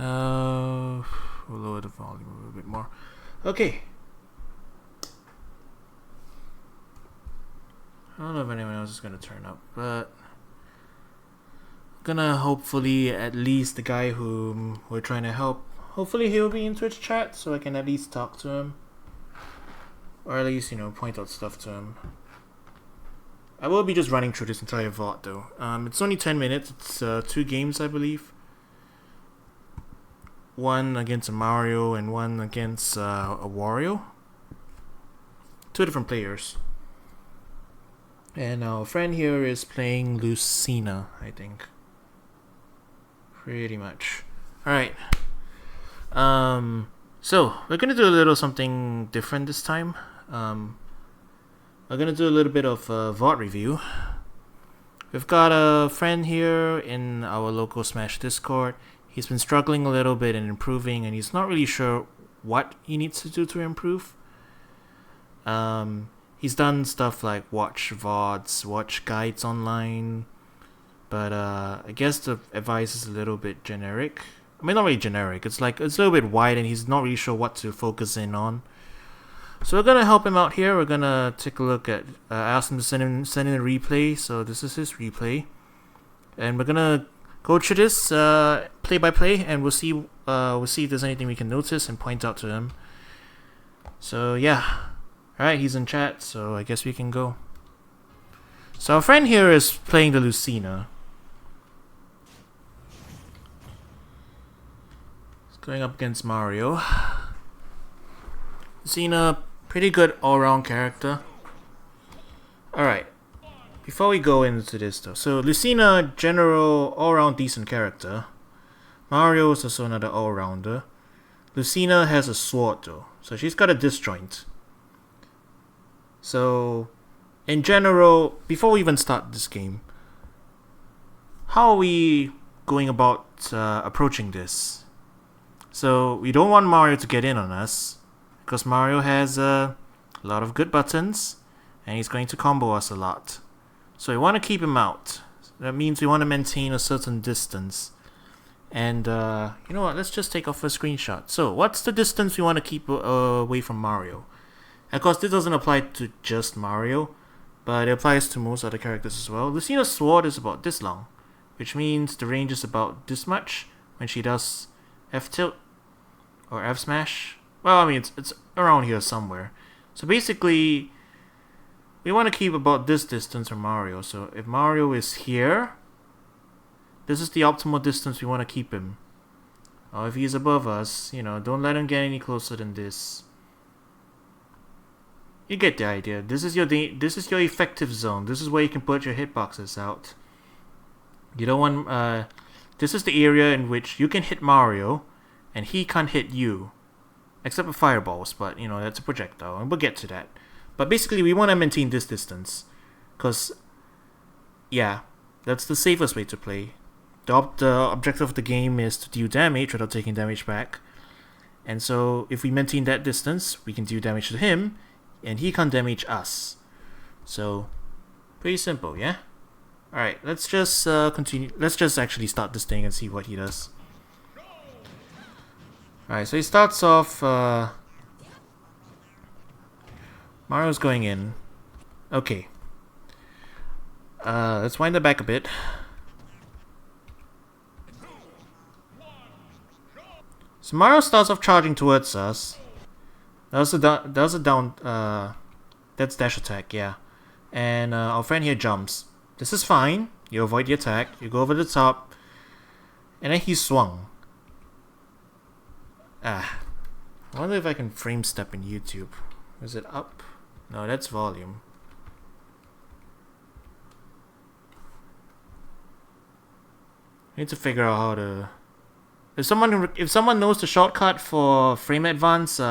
We'll lower the volume a little bit more. Okay. I don't know if anyone else is gonna turn up, but I'm gonna hopefully at least the guy whom we're trying to help, hopefully he'll be in Twitch chat so I can at least talk to him. Or at least, point out stuff to him. I will be just running through this entire VoD though. It's only 10 minutes, it's 2 games I believe. One against a Mario and one against a Wario. 2 different players. And our friend here is playing Lucina, I think. Pretty much. Alright. So, we're gonna do a little something different this time. We're gonna do a little bit of VoD review. We've got a friend here in our local Smash Discord. He's been struggling a little bit in improving, and he's not really sure what he needs to do to improve. He's done stuff like watch VoDs, watch guides online, but I guess the advice is a little bit generic. I mean, not really generic. It's a little bit wide, and he's not really sure what to focus in on. So we're gonna help him out here. We're gonna take a look at. Ask him to send in a replay. So this is his replay, and we're gonna go through this play by play, and we'll see if there's anything we can notice and point out to him. So yeah, all right, he's in chat, so I guess we can go. So our friend here is playing the Lucina. He's going up against Mario. Lucina, pretty good all-round character. Alright, before we go into this though, so Lucina, general all-round decent character. Mario is also another all-rounder. Lucina has a sword though, so she's got a disjoint. So, in general, before we even start this game, how are we going about approaching this? So, we don't want Mario to get in on us, because Mario has a lot of good buttons, and he's going to combo us a lot. So we want to keep him out. That means we want to maintain a certain distance. And you know what, let's just take off a screenshot. So what's the distance we want to keep away from Mario? Of course, this doesn't apply to just Mario, but it applies to most other characters as well. Lucina's sword is about this long, which means the range is about this much when she does F-tilt or F-smash. Well, I mean, it's around here somewhere. So basically, we want to keep about this distance from Mario. So if Mario is here, this is the optimal distance we want to keep him. Or if he's above us, don't let him get any closer than this. You get the idea. This is your effective zone. This is where you can put your hitboxes out. You don't want. This is the area in which you can hit Mario, and he can't hit you. Except for fireballs, but that's a projectile, and we'll get to that. But basically, we want to maintain this distance, because, yeah, that's the safest way to play. The objective of the game is to deal damage without taking damage back. And so, if we maintain that distance, we can deal damage to him, and he can't damage us. So, pretty simple, yeah? Alright, let's just continue. Let's just actually start this thing and see what he does. Alright, so he starts off, Mario's going in. Okay. Let's wind it back a bit. So Mario starts off charging towards us. That's dash attack, yeah. And our friend here jumps. This is fine. You avoid the attack. You go over the top. And then he swung. I wonder if I can frame step in YouTube. Is it up? No, that's volume. I need to figure out how to. If someone knows the shortcut for frame advance,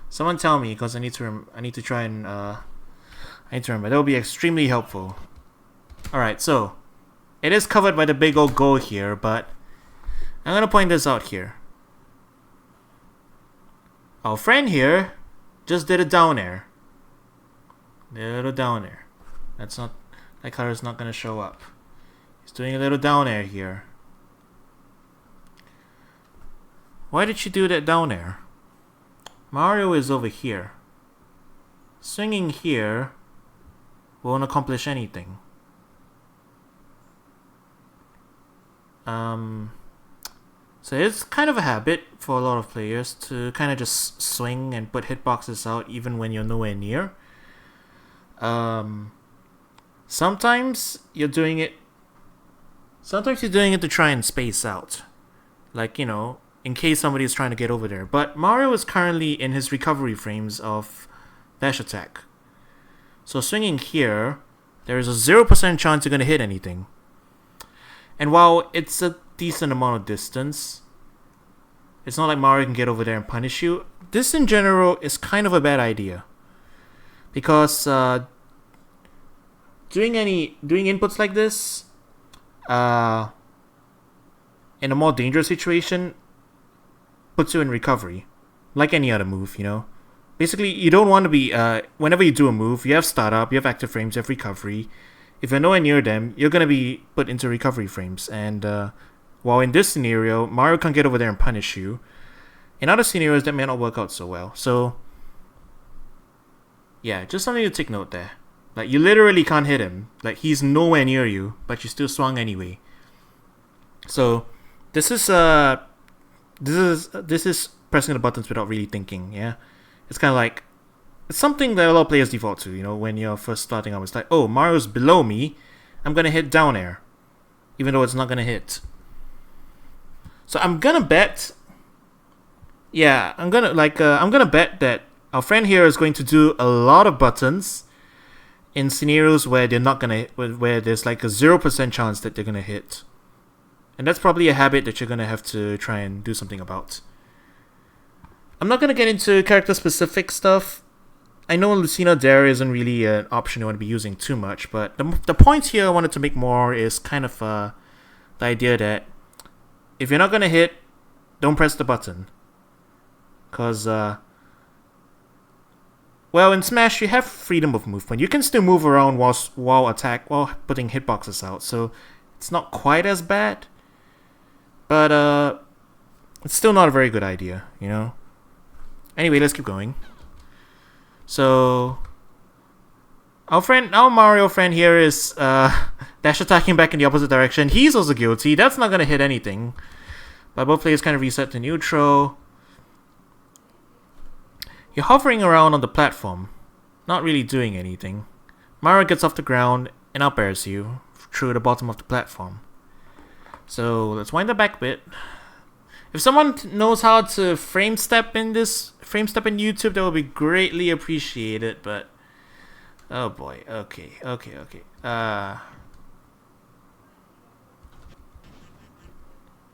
someone tell me, because I need to try and I need to remember. That will be extremely helpful. All right, so it is covered by the big old goal here, but I'm gonna point this out here. Our friend here just did a down air. Little down air. That color is not gonna show up. He's doing a little down air here. Why did she do that down there? Mario is over here. Swinging here won't accomplish anything. So it's kind of a habit for a lot of players to kind of just swing and put hitboxes out even when you're nowhere near. Sometimes you're doing it to try and space out. Like, you know, in case somebody is trying to get over there. But Mario is currently in his recovery frames of dash attack. So swinging here, there is a 0% chance you're going to hit anything. And while it's a decent amount of distance, it's not like Mario can get over there and punish you. This in general is kind of a bad idea. Because doing inputs like this in a more dangerous situation puts you in recovery. Like any other move, you know. Basically, you don't want to be... whenever you do a move, you have startup, you have active frames, you have recovery. If you're nowhere near them, you're going to be put into recovery frames. And while in this scenario, Mario can't get over there and punish you, in other scenarios, that may not work out so well. So, yeah, just something to take note there. Like, you literally can't hit him. Like, he's nowhere near you, but you still swung anyway. So, this is pressing the buttons without really thinking, yeah? It's kind of like... It's something that a lot of players default to, you know, when you're first starting out. It's like, oh, Mario's below me, I'm going to hit down air. Even though it's not going to hit. So I'm going to bet... Yeah, I'm going to bet that our friend here is going to do a lot of buttons in scenarios where they're not going to... Where there's like a 0% chance that they're going to hit. And that's probably a habit that you're going to have to try and do something about. I'm not going to get into character-specific stuff. I know Lucina Dare isn't really an option you want to be using too much, but the point here I wanted to make more is kind of the idea that if you're not going to hit, don't press the button. Because, well, in Smash, you have freedom of movement. You can still move around while putting hitboxes out, so it's not quite as bad. But, it's still not a very good idea, you know? Anyway, let's keep going. So, our Mario friend here is dash attacking back in the opposite direction. He's also guilty. That's not going to hit anything. But both players kind of reset to neutral. You're hovering around on the platform, not really doing anything. Mario gets off the ground and up airs you through the bottom of the platform. So, let's wind that back a bit. If someone knows how to frame step in YouTube, that would be greatly appreciated, but... Oh boy, okay.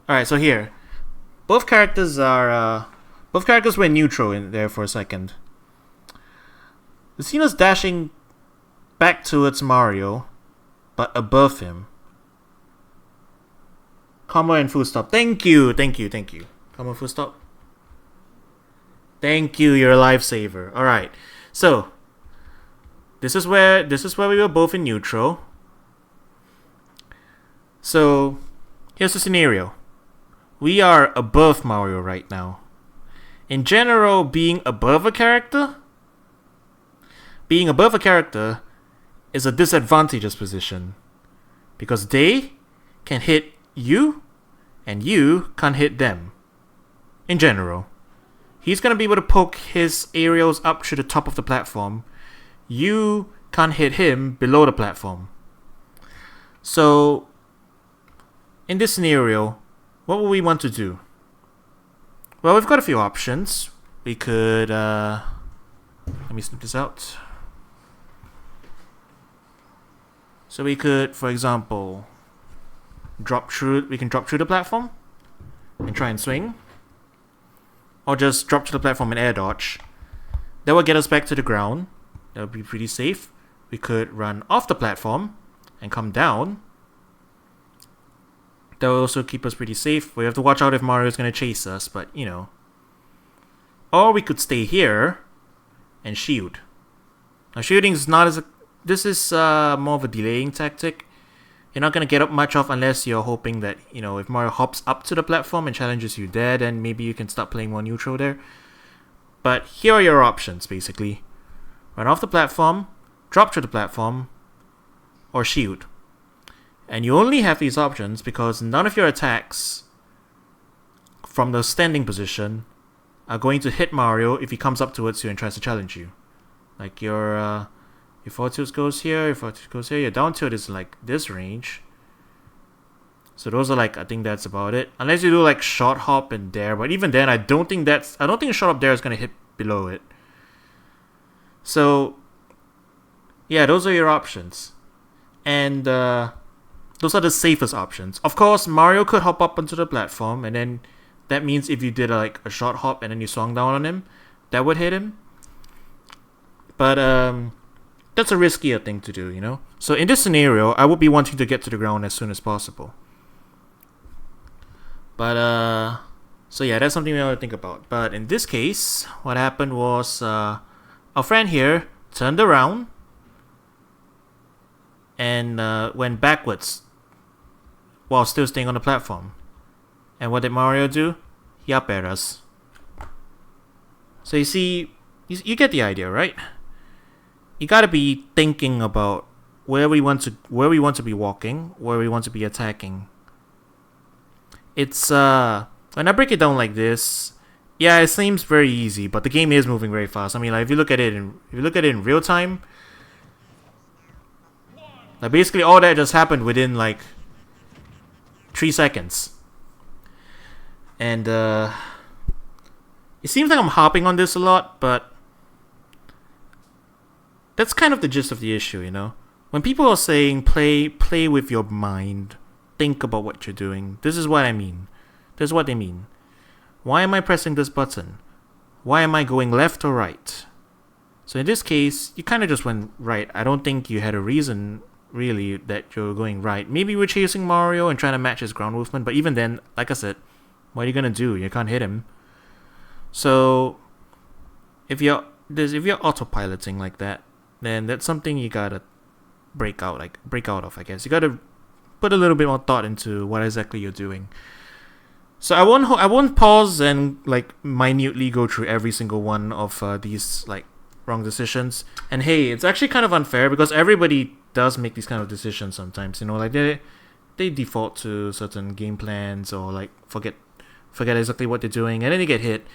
Alright, so here. Both characters were neutral in there for a second. Lucina's dashing back towards Mario, but above him. Comma and full stop. Thank you. Comma full stop. Thank you, you're a lifesaver. Alright. So this is where we were both in neutral. So here's the scenario. We are above Mario right now. In general, being above a character is a disadvantageous position. Because they can hit you, and you can't hit them. In general. He's going to be able to poke his aerials up to the top of the platform. You can't hit him below the platform. So, in this scenario, what will we want to do? Well, we've got a few options. We could, let me snip this out. So we could, for example... we can drop through the platform and try and swing, or just drop to the platform and air dodge. That will get us back to the ground. That would be pretty safe. We could run off the platform and come down. That will also keep us pretty safe. We have to watch out if Mario is going to chase us, but you know. Or we could stay here and shield. Now shielding is not as this is more of a delaying tactic. you're not going to get up much of unless you're hoping that, you know, if Mario hops up to the platform and challenges you there, then maybe you can start playing more neutral there. But here are your options, basically. Run off the platform, drop to the platform, or shield. And you only have these options because none of your attacks from the standing position are going to hit Mario if he comes up towards you and tries to challenge you. Like your forward tilt goes here, your forward tilt goes here, your down tilt is like this range. So those are like, I think that's about it. Unless you do like short hop and dare, but even then I don't think a short hop there is gonna hit below it. So yeah, those are your options. And those are the safest options. Of course, Mario could hop up onto the platform, and then that means if you did like a short hop and then you swung down on him, that would hit him. But that's a riskier thing to do, you know? So in this scenario, I would be wanting to get to the ground as soon as possible. But so yeah, that's something we want to think about. But in this case, what happened was our friend here turned around and went backwards while still staying on the platform. And what did Mario do? He up aired us. So you see, you get the idea, right? You gotta be thinking about where we want to be walking, where we want to be attacking. It's when I break it down like this, yeah, it seems very easy, but the game is moving very fast. I mean, like if you look at it in real time, like basically all that just happened within like 3 seconds. And it seems like I'm hopping on this a lot, but that's kind of the gist of the issue, you know? When people are saying play with your mind, think about what you're doing, this is what I mean. This is what they mean. Why am I pressing this button? Why am I going left or right? So in this case, you kind of just went right. I don't think you had a reason, really, that you're going right. Maybe you were chasing Mario and trying to match his ground movement, but even then, like I said, what are you gonna do? You can't hit him. So if you're autopiloting like that, then that's something you gotta break out of, I guess. You gotta put a little bit more thought into what exactly you're doing. So I won't pause and like minutely go through every single one of these like wrong decisions. And hey, it's actually kind of unfair because everybody does make these kind of decisions sometimes. You know, like they default to certain game plans or like forget exactly what they're doing and then they get hit.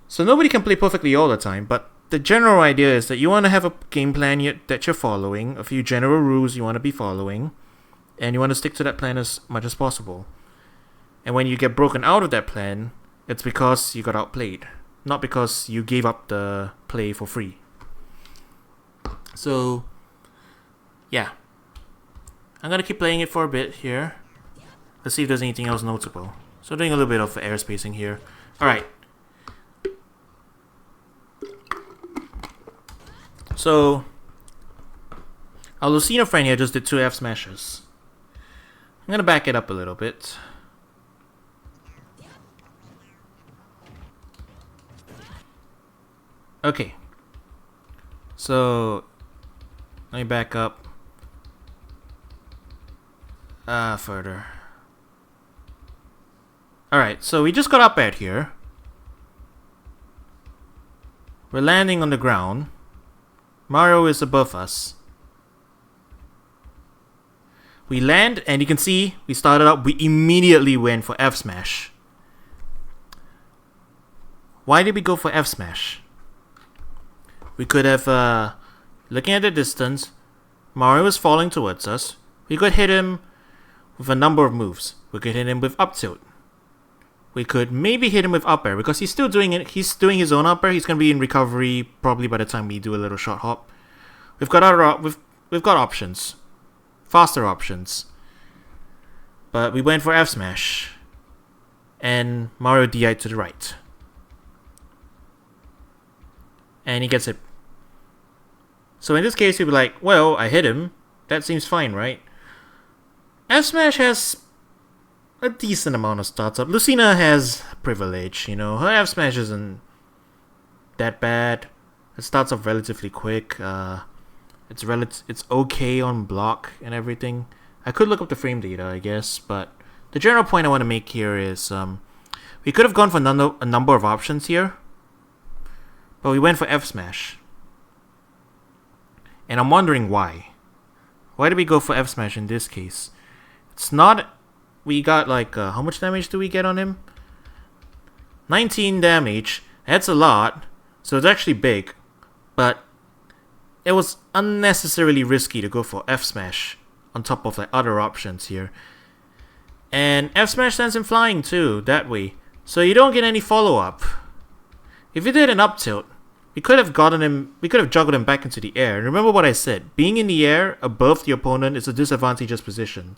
So nobody can play perfectly all the time, but the general idea is that you want to have a game plan that you're following, a few general rules you want to be following, and you want to stick to that plan as much as possible. And when you get broken out of that plan, it's because you got outplayed, not because you gave up the play for free. So, yeah. I'm going to keep playing it for a bit here. Let's see if there's anything else notable. So doing a little bit of air spacing here. Alright. So, our Lucina friend here just did 2 F smashes. I'm going to back it up a little bit. Okay. So, let me back up. Further. Alright, so we just got up aired here. We're landing on the ground. Mario is above us. We land, and you can see we started out, we immediately went for F smash. Why did we go for F smash? We could have, looking at the distance, Mario is falling towards us. We could hit him with a number of moves. We could hit him with up tilt. We could maybe hit him with up air because he's still doing it. He's doing his own up air. He's gonna be in recovery probably by the time we do a little short hop. We've got options, faster options. But we went for F smash, and Mario DI'd to the right, and he gets it. So in this case, we'd be like, well, I hit him. That seems fine, right? F smash has a decent amount of startup. Lucina has privilege, you know. Her F smash isn't that bad. It starts off relatively quick. It's okay on block and everything. I could look up the frame data, I guess, but the general point I want to make here is we could have gone for a number of options here, but we went for F smash. And I'm wondering why. Why did we go for F smash in this case? It's not... We got like... how much damage do we get on him? 19 damage. That's a lot. So it's actually big. But it was unnecessarily risky to go for F smash on top of like other options here. And F smash sends him flying too, that way. So you don't get any follow-up. If you did an up tilt, we could have gotten him, we could have juggled him back into the air. And remember what I said, being in the air above the opponent is a disadvantageous position.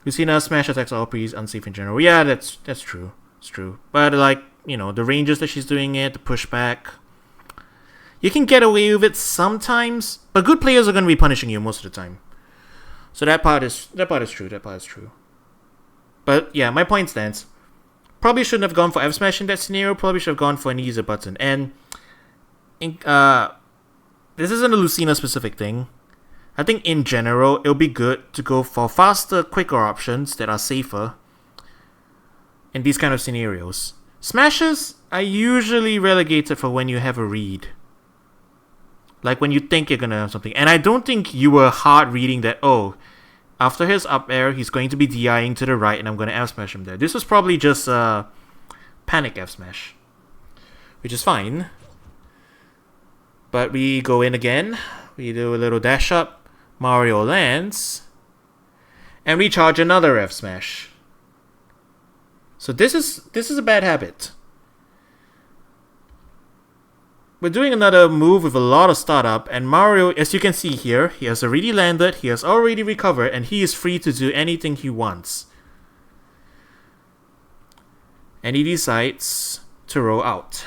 You see now smash attacks are all pretty unsafe in general. Yeah, that's true. It's true. But like, you know, the ranges that she's doing it, the pushback. You can get away with it sometimes, but good players are going to be punishing you most of the time. So that part is true. But yeah, my point stands. Probably shouldn't have gone for F smash in that scenario. Probably should have gone for an easier button. And this isn't a Lucina specific thing. I think in general it'll be good to go for faster, quicker options that are safer in these kind of scenarios. Smashes are usually relegated for when you have a read. Like when you think you're gonna have something. And I don't think you were hard reading that, oh, after his up air, he's going to be DIing to the right and I'm going to F smash him there. This was probably just panic F smash, which is fine. But we go in again. We do a little dash up. Mario lands. And we charge another F smash. So this is a bad habit. We're doing another move with a lot of startup, and Mario, as you can see here, he has already landed, he has already recovered, and he is free to do anything he wants. And he decides to roll out.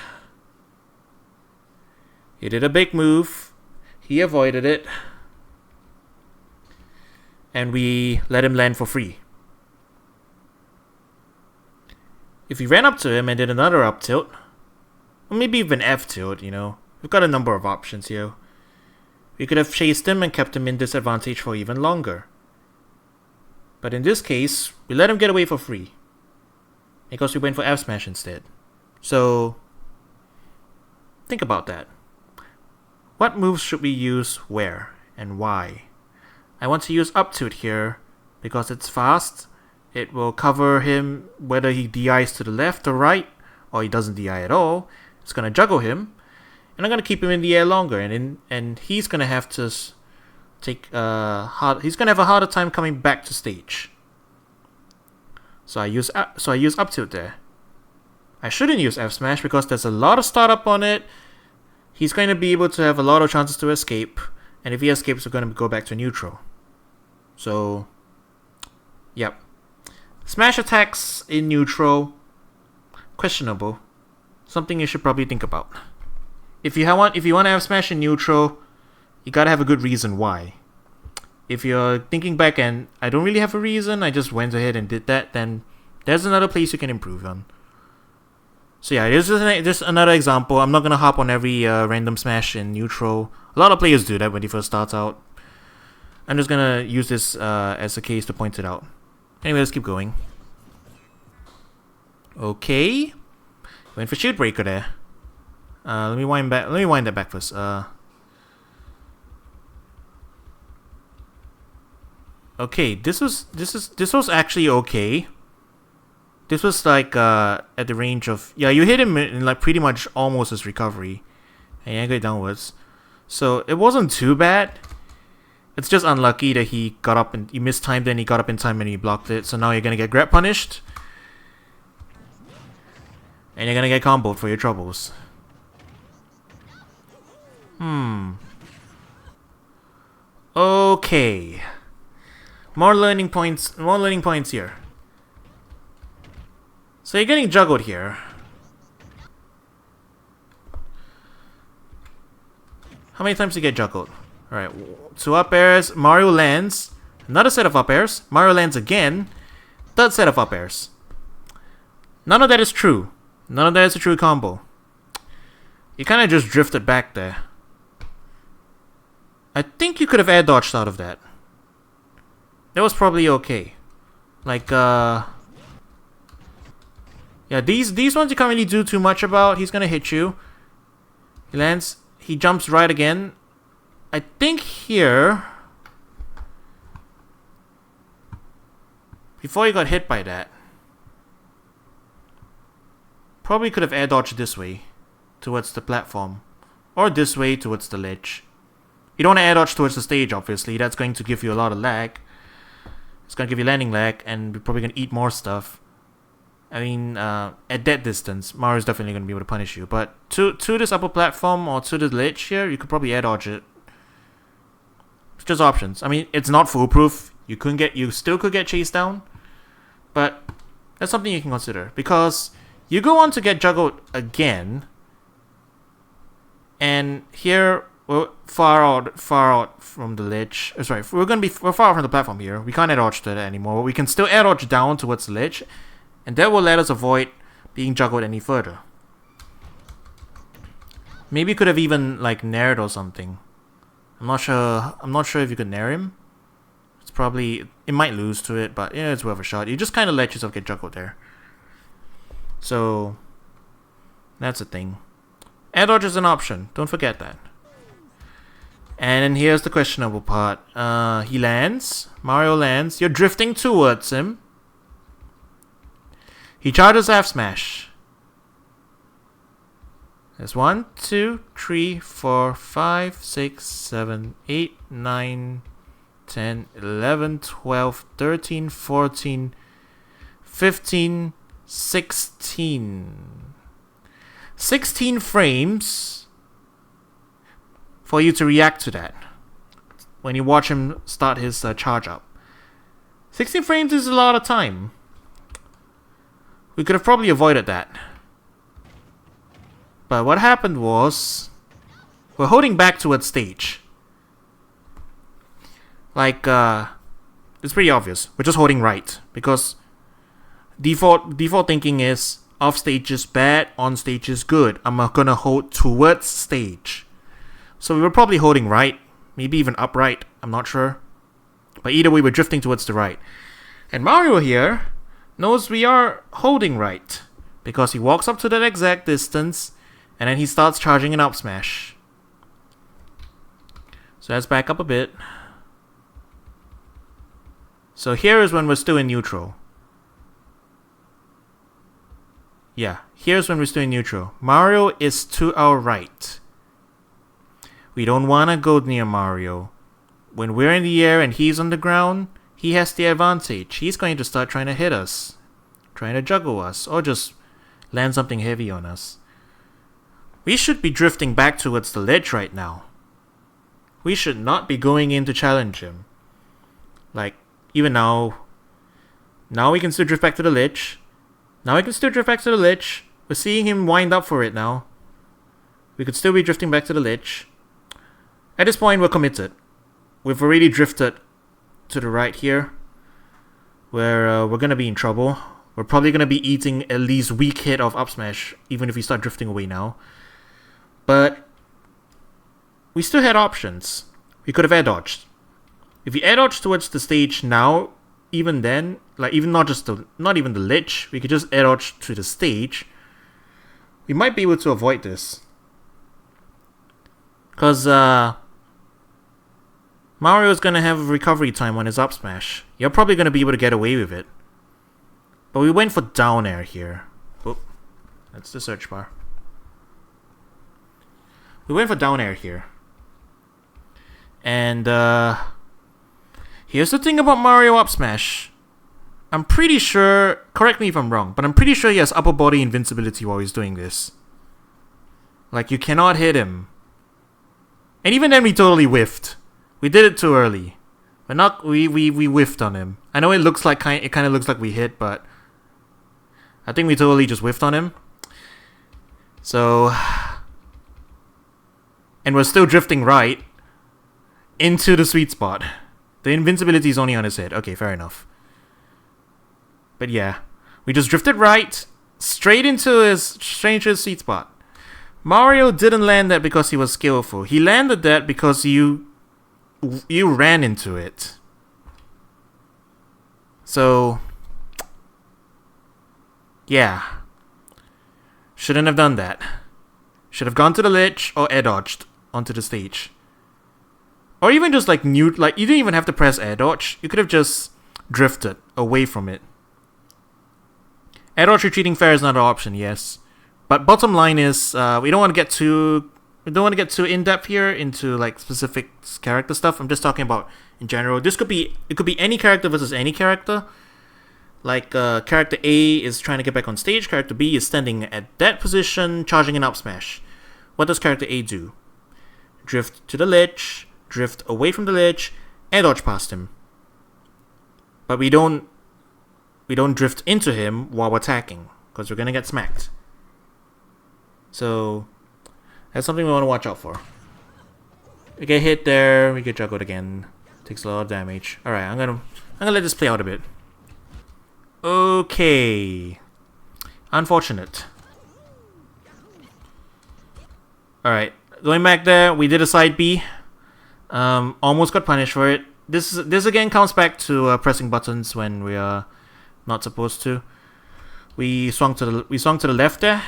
He did a big move, he avoided it, and we let him land for free. If we ran up to him and did another up tilt, or maybe even F tilt, you know. We've got a number of options here. We could have chased him and kept him in disadvantage for even longer. But in this case, we let him get away for free. Because we went for F smash instead. So, think about that. What moves should we use where and why? I want to use up tilt here because it's fast. It will cover him whether he DIs to the left or right, or he doesn't DI at all. It's going to juggle him, and I'm going to keep him in the air longer, and he's going to have to take he's going to have a harder time coming back to stage. So I use up tilt there. I shouldn't use F smash because there's a lot of startup on it. He's going to be able to have a lot of chances to escape, and if he escapes, we're going to go back to neutral. So, yep. Smash attacks in neutral, questionable. Something you should probably think about. If you want to have smash in neutral, you gotta have a good reason why. If you're thinking back and I don't really have a reason, I just went ahead and did that, then there's another place you can improve on. So yeah, this is just another example. I'm not gonna hop on every random smash in neutral. A lot of players do that when they first start out. I'm just gonna use this as a case to point it out. Anyway, let's keep going. Okay. Went for shield breaker there. Let me wind that back first. Okay, this was actually okay. This was like at the range of, yeah, you hit him in like pretty much almost his recovery, and you angle it downwards. So it wasn't too bad. It's just unlucky that he got up and he mistimed and he got up in time and he blocked it. So now you're gonna get grab punished. And you're gonna get comboed for your troubles. Okay. More learning points here. So you're getting juggled here. How many times do you get juggled? Alright, 2 up airs, Mario lands. Another set of up airs, Mario lands again. 3rd set of up airs. None of that is true. None of that is a true combo. You kind of just drifted back there. I think you could have air dodged out of that. that was probably okay. Like, yeah, these ones you can't really do too much about. He's gonna hit you. He lands. He jumps right again. I think here, before he got hit by that, probably could have air dodged this way towards the platform, or this way towards the ledge. You don't want to air dodge towards the stage, obviously. That's going to give you a lot of lag. It's going to give you landing lag, and you're probably going to eat more stuff. I mean, at that distance, Mario's definitely going to be able to punish you. But to this upper platform or to the ledge here, you could probably air dodge it. It's just options. I mean, it's not foolproof. You still could get chased down, but that's something you can consider, because you go on to get juggled again, and here we're far out from the ledge. Sorry, we're far out from the platform here. We can't air dodge to that anymore. But we can still air dodge down towards the ledge, and that will let us avoid being juggled any further. Maybe you could have even like nared or something. I'm not sure if you could nair him. It might lose to it, but yeah, it's worth a shot. You just kind of let yourself get juggled there. So that's a thing. Air dodge is an option. Don't forget that. And then here's the questionable part. He lands. Mario lands. You're drifting towards him. He charges F smash. There's 1, 2, 3, 4, 5, 6, 7, 8, 9, 10, 11, 12, 13, 14, 15, 16. 16 frames for you to react to that when you watch him start his charge up. 16 frames is a lot of time. We could have probably avoided that. But what happened was, we're holding back towards stage. Like, it's pretty obvious. We're just holding right, because default thinking is off stage is bad, on stage is good. I'm gonna hold towards stage. So we were probably holding right, maybe even upright, I'm not sure. But either way, we're drifting towards the right. And Mario here knows we are holding right, because he walks up to that exact distance, and then he starts charging an up smash. So let's back up a bit. So here is when we're still in neutral. Yeah, here's when we're still in neutral. Mario is to our right. We don't want to go near Mario. When we're in the air and he's on the ground, he has the advantage. He's going to start trying to hit us, trying to juggle us, or just land something heavy on us. We should be drifting back towards the ledge right now. We should not be going in to challenge him. Like, even now we can still drift back to the ledge. We're seeing him wind up for it now. We could still be drifting back to the ledge. At this point, we're committed. We've already drifted to the right here, where we're going to be in trouble. We're probably going to be eating at least weak hit of up smash, even if we start drifting away now. But we still had options. We could have air dodged. If we air dodged towards the stage now, even then, like even not even the ledge, we could just air dodge to the stage. We might be able to avoid this, because Mario's gonna have recovery time on his up smash. You're probably gonna be able to get away with it. But we went for down air here. Oop, that's the search bar. We went for down air here. And here's the thing about Mario up smash. I'm pretty sure, correct me if I'm wrong, but I'm pretty sure he has upper body invincibility while he's doing this. Like, you cannot hit him. And even then we totally whiffed. We did it too early. We whiffed on him. I know it kind of looks like we hit, but I think we totally just whiffed on him. So, and we're still drifting right into the sweet spot. The invincibility is only on his head. Okay, fair enough. But yeah, we just drifted right, straight into his sweet spot. Mario didn't land that because he was skillful. He landed that because you ran into it. So, yeah. Shouldn't have done that. Should have gone to the ledge or air dodged onto the stage. Or even just like you didn't even have to press air dodge. You could have just drifted away from it. Air dodge retreating fair is not an option, yes. But bottom line is, we don't want to get too in depth here into like specific character stuff. I'm just talking about in general. It could be any character versus any character. Like character A is trying to get back on stage. Character B is standing at that position, charging an up smash. What does character A do? Drift to the ledge, drift away from the ledge, air dodge past him. But we don't drift into him while attacking, because we're gonna get smacked. So that's something we want to watch out for. We get hit there, we get juggled again. Takes a lot of damage. Alright, I'm gonna let this play out a bit. Okay. Unfortunate. Alright, going back there, we did a side B. Almost got punished for it. This again comes back to pressing buttons when we are not supposed to. We swung to the left there.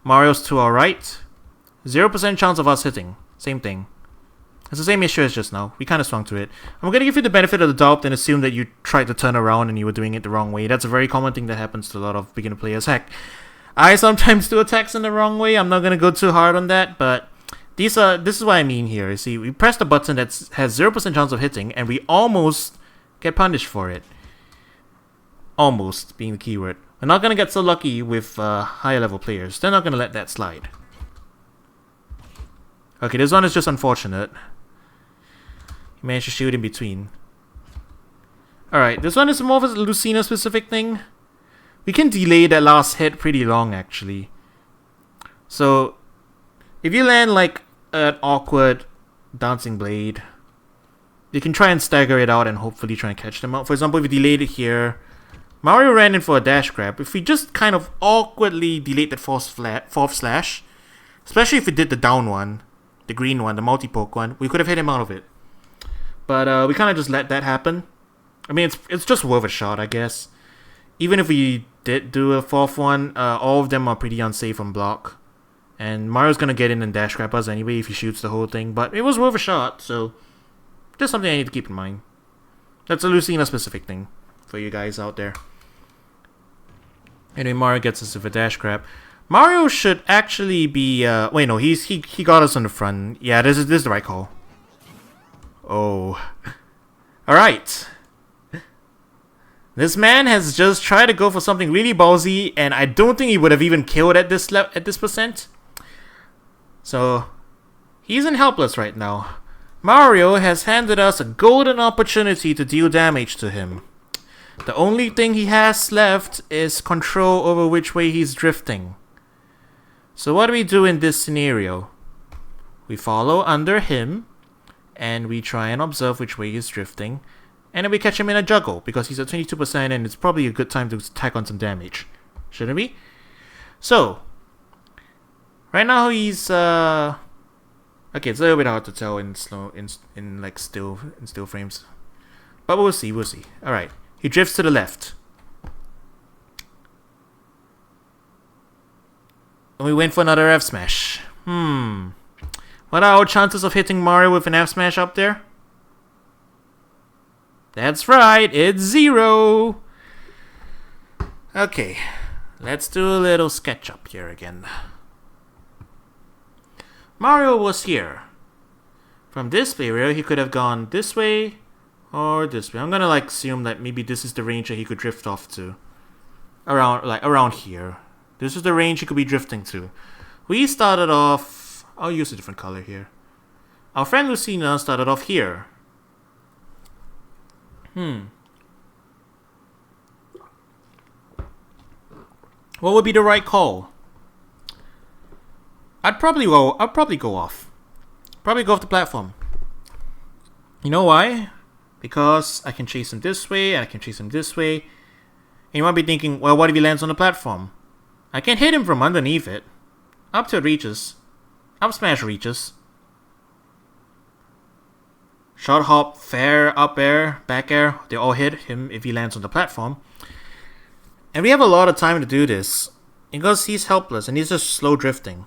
Mario's to our right. 0% chance of us hitting. Same thing. It's the same issue as just now. We kind of swung to it. I'm going to give you the benefit of the doubt and assume that you tried to turn around and you were doing it the wrong way. That's a very common thing that happens to a lot of beginner players. Heck, I sometimes do attacks in the wrong way. I'm not going to go too hard on that, but this is what I mean here. You see, we press the button that has 0% chance of hitting and we almost get punished for it. Almost being the keyword. We're not going to get so lucky with higher level players. They're not going to let that slide. Okay, this one is just unfortunate. He managed to shoot in between. Alright, this one is more of a Lucina specific thing. We can delay that last hit pretty long actually. So, if you land like an awkward dancing blade, you can try and stagger it out and hopefully try and catch them out. For example, if you delayed it here, Mario ran in for a dash grab. If we just kind of awkwardly delayed that fourth slash, especially if we did the down one, the green one, the multi-poke one, we could have hit him out of it. But we kind of just let that happen. I mean, it's just worth a shot, I guess. Even if we did do a fourth one, all of them are pretty unsafe on block. And Mario's gonna get in and dash grab us anyway if he shoots the whole thing. But it was worth a shot, so just something I need to keep in mind. That's a Lucina specific thing for you guys out there. Anyway, Mario gets us with a dash grab. Mario should actually be wait, no, he got us on the front. Yeah, this is the right call. Oh. Alright. This man has just tried to go for something really ballsy, and I don't think he would have even killed at this percent. So he's in helpless right now. Mario has handed us a golden opportunity to deal damage to him. The only thing he has left is control over which way he's drifting. So what do we do in this scenario? We follow under him, and we try and observe which way he's drifting, and then we catch him in a juggle, because he's at 22% and it's probably a good time to tack on some damage. Shouldn't we? So, right now he's okay, it's a little bit hard to tell in still frames. But we'll see. Alright. He drifts to the left. And we went for another F smash. What are our chances of hitting Mario with an F smash up there? That's right, it's 0. Okay, let's do a little sketch up here again. Mario was here. From this area, he could have gone this way or this way. I'm gonna assume that maybe this is the range that he could drift off to. Around here. This is the range he could be drifting to. We started off... I'll use a different color here. Our friend Lucina started off here. What would be the right call? I'd probably go off. Probably go off the platform. You know why? Because I can chase him this way, and I can chase him this way. And you might be thinking, well, what if he lands on the platform? I can hit him from underneath it. Up till it reaches. Up smash reaches. Short hop, fair, up air, back air, they all hit him if he lands on the platform. And we have a lot of time to do this because he's helpless and he's just slow drifting.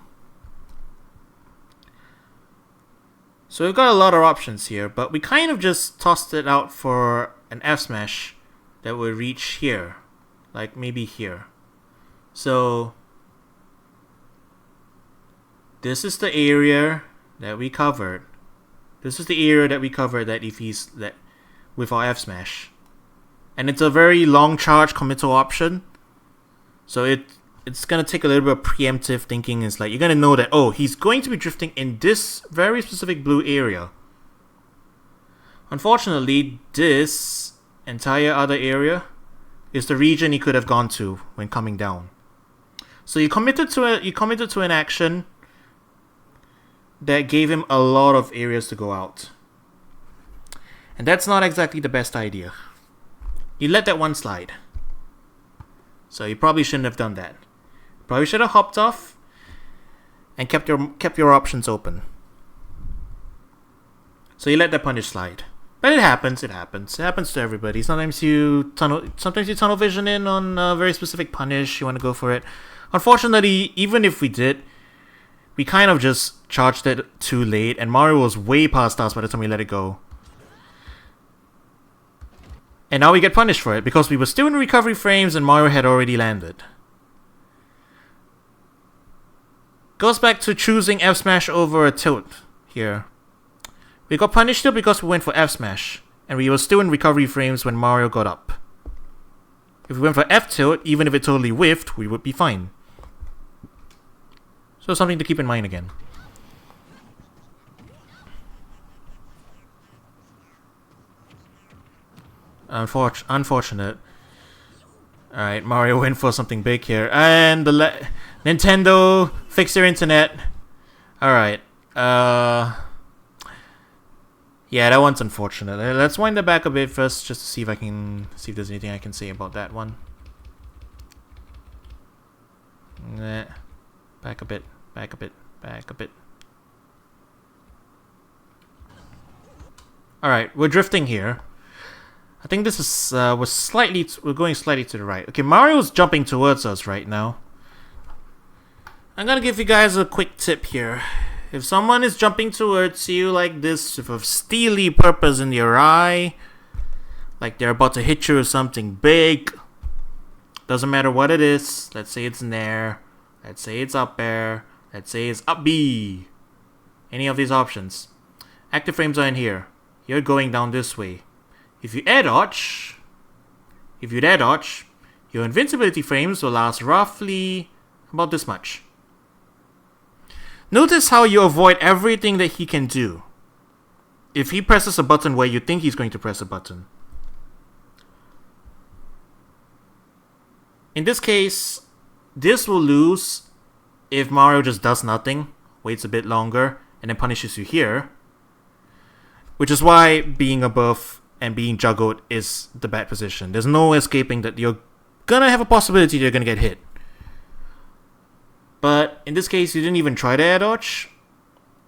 So we've got a lot of options here, but we kind of just tossed it out for an F smash that would reach here, like maybe here. So this is the area that we covered. This is the area that we covered that if he's that with our F smash, and it's a very long charge committal option. So it's gonna take a little bit of preemptive thinking. It's like you're gonna know that, oh, he's going to be drifting in this very specific blue area. Unfortunately, this entire other area is the region he could have gone to when coming down. So you committed to an action that gave him a lot of areas to go out. And that's not exactly the best idea. You let that one slide. So you probably shouldn't have done that. Probably should have hopped off and kept your options open. So you let that punish slide. But it happens. It happens to everybody. Sometimes you tunnel vision in on a very specific punish. You want to go for it. Unfortunately, even if we did, we kind of just charged it too late, and Mario was way past us by the time we let it go. And now we get punished for it, because we were still in recovery frames and Mario had already landed. Goes back to choosing F smash over a tilt here. We got punished still because we went for F smash, and we were still in recovery frames when Mario got up. If we went for F tilt, even if it totally whiffed, we would be fine. So something to keep in mind again. Unfortunate. Alright, Mario went for something big here. And Nintendo, fix your internet. Alright. Yeah, that one's unfortunate. Let's wind it back a bit first, just to see if there's anything I can say about that one. Nah. Back a bit. Alright, we're drifting here. I think this is, we're going slightly to the right. Okay, Mario's jumping towards us right now. I'm gonna give you guys a quick tip here. If someone is jumping towards you like this with a steely purpose in your eye, like they're about to hit you with something big, doesn't matter what it is. Let's say it's Nair, let's say it's up air, let's say it's up B. Any of these options. Active frames are in here. You're going down this way. If you Airdodge, your invincibility frames will last roughly about this much. Notice how you avoid everything that he can do if he presses a button where you think he's going to press a button. In this case, this will lose if Mario just does nothing, waits a bit longer, and then punishes you here. Which is why being above and being juggled is the bad position. There's no escaping that you're gonna have a possibility you're gonna get hit. But in this case, you didn't even try to air dodge.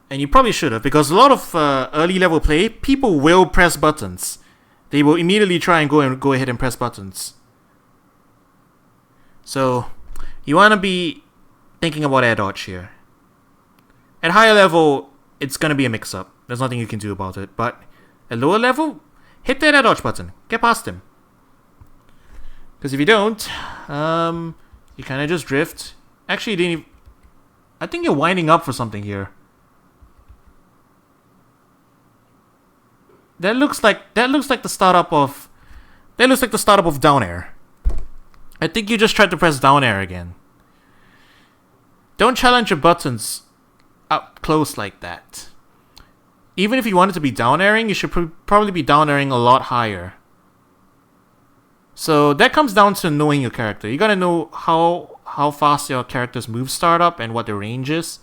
And you probably should have, because a lot of early level play, people will press buttons. They will immediately try and go ahead and press buttons. So, you want to be thinking about air dodge here. At higher level, it's going to be a mix-up. There's nothing you can do about it. But at lower level, hit that air dodge button. Get past him. Because if you don't, you kind of just drift. Actually, you didn't even... I think you're winding up for something here. That looks like the startup of down air. I think you just tried to press down air again. Don't challenge your buttons up close like that. Even if you wanted to be down airing, you should probably be down airing a lot higher. So that comes down to knowing your character. You gotta know how fast your character's moves start up and what their range is,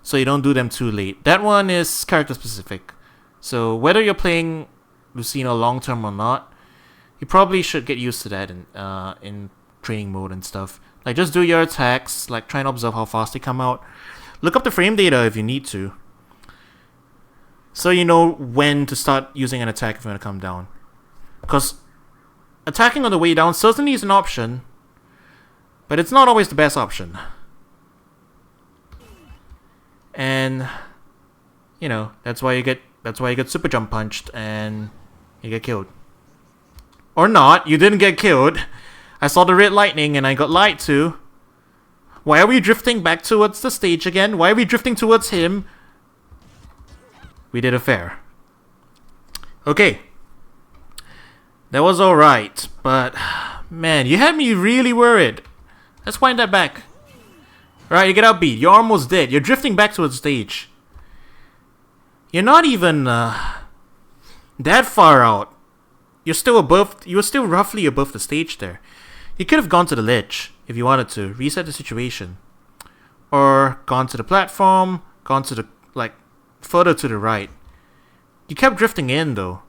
so you don't do them too late. That one is character specific. So whether you're playing Lucina long term or not, you probably should get used to that in training mode and stuff. Like, just do your attacks, like try and observe how fast they come out. Look up the frame data if you need to. so you know when to start using an attack if you want to come down. Because attacking on the way down certainly is an option, but it's not always the best option. And you know, that's why you get super jump punched and you get killed. Or not, you didn't get killed. I saw the red lightning and I got lied to. Why are we drifting back towards the stage again? Why are we drifting towards him? We did a fair. Okay. That was alright, but man, you had me really worried. Let's wind that back. Right, you get outbeat. You're almost dead. You're drifting back towards the stage. You're not even that far out. You were still roughly above the stage there. You could have gone to the ledge if you wanted to, reset the situation. Or gone to the platform, gone to the, like, further to the right. You kept drifting in though.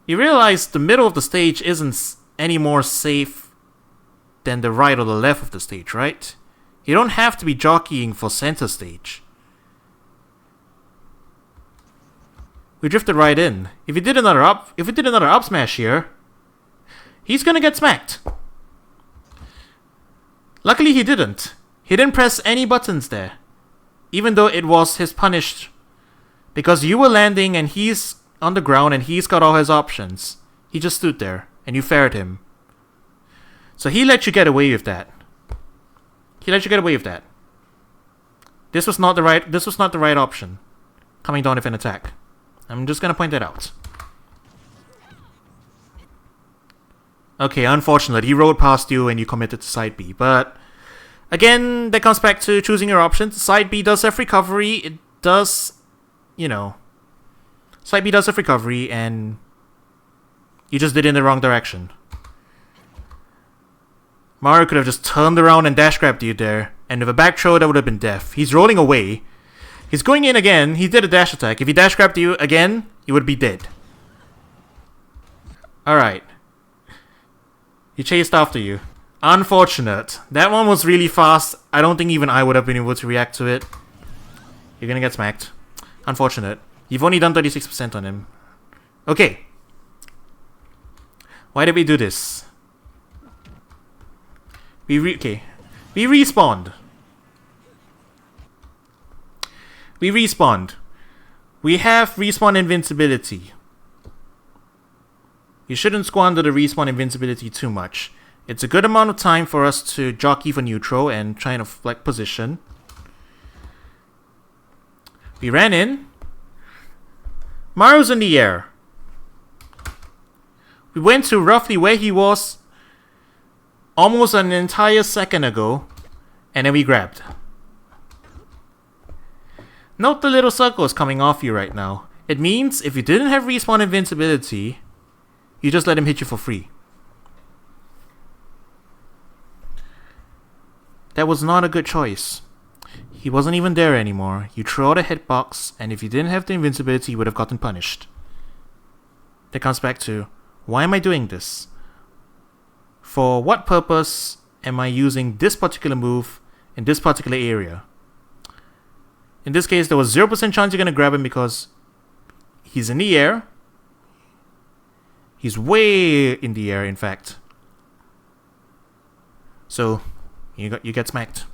You realize the middle of the stage isn't any more safe than the right or the left of the stage, right? You don't have to be jockeying for center stage. We drifted right in. If he did another up smash here, he's gonna get smacked. Luckily he didn't. He didn't press any buttons there. Even though it was his punish. Because you were landing and he's on the ground and he's got all his options. He just stood there and you faired him. So he let you get away with that. This was not the right option. Coming down with an attack. I'm just gonna point that out. Okay, unfortunate. He rode past you and you committed to side B. But again, that comes back to choosing your options. Side B does have recovery. It does, you know. Side B does have recovery and you just did it in the wrong direction. Mario could have just turned around and dash grabbed you there. And with a back throw, that would have been death. He's rolling away. He's going in again. He did a dash attack. If he dash grabbed you again, you would be dead. Alright. He chased after you. Unfortunate. That one was really fast. I don't think even I would have been able to react to it. You're gonna get smacked. Unfortunate. You've only done 36% on him. Okay. Why did we do this? We respawned. We respawned. We have respawn invincibility. You shouldn't squander the respawn invincibility too much. It's a good amount of time for us to jockey for neutral and try and flex position. We ran in. Mario's in the air. We went to roughly where he was almost an entire second ago, and then we grabbed. Note the little circles coming off you right now. It means if you didn't have respawn invincibility, you just let him hit you for free. That was not a good choice. He wasn't even there anymore. You threw out a hitbox, and if you didn't have the invincibility, you would have gotten punished. That comes back to, why am I doing this? For what purpose am I using this particular move in this particular area? In this case, there was 0% chance you're going to grab him because he's in the air. He's way in the air, in fact. So, you get smacked.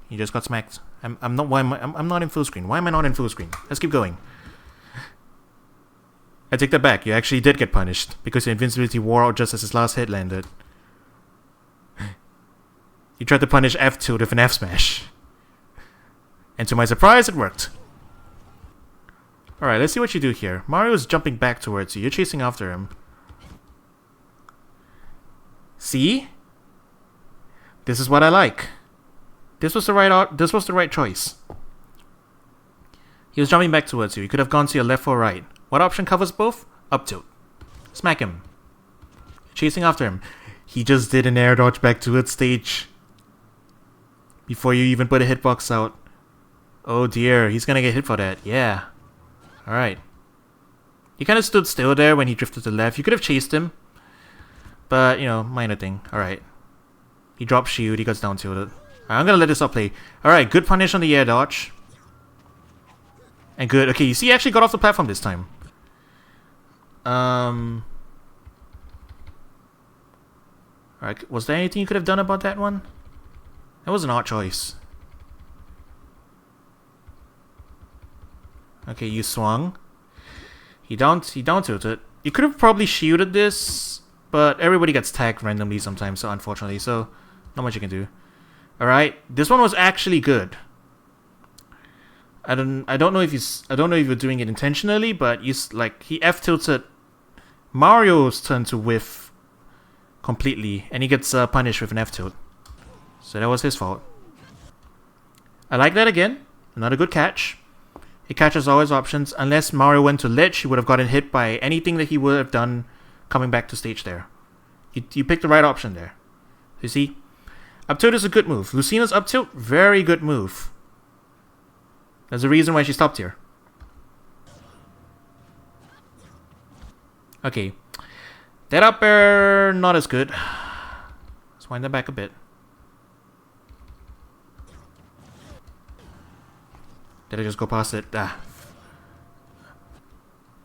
You just got smacked. I'm not in full screen. Why am I not in full screen? Let's keep going. I take that back. You actually did get punished because your invincibility wore out just as his last hit landed. You tried to punish F2 with an F smash. And to my surprise, it worked. Alright, let's see what you do here. Mario's jumping back towards you. You're chasing after him. See? This is what I like. This was the right choice. He was jumping back towards you. You could have gone to your left or right. What option covers both? Up tilt. Smack him. Chasing after him. He just did an air dodge back towards stage. Before you even put a hitbox out. Oh dear, he's gonna get hit for that. Yeah. Alright. He kind of stood still there when he drifted to the left. You could have chased him. But, you know, minor thing. Alright. He dropped shield. He got down tilted. I'm gonna let this up play. Alright, good punish on the air dodge. And good. Okay, you see, he actually got off the platform this time. Alright, was there anything you could have done about that one? That was an odd choice. Okay, you swung. He down tilted. You could have probably shielded this, but everybody gets tagged randomly sometimes, so unfortunately, so not much you can do. Alright, this one was actually good. I don't know if you're doing it intentionally, but he F tilted Mario's turn to whiff completely, and he gets punished with an F tilt. So that was his fault. I like that again. Another good catch. He catches all his options. Unless Mario went to ledge, he would have gotten hit by anything that he would have done coming back to stage there. You picked the right option there. You see? Up tilt is a good move. Lucina's up tilt, very good move. There's a reason why she stopped here. Okay. That up air, not as good. Let's wind that back a bit. Did I just go past it? Ah.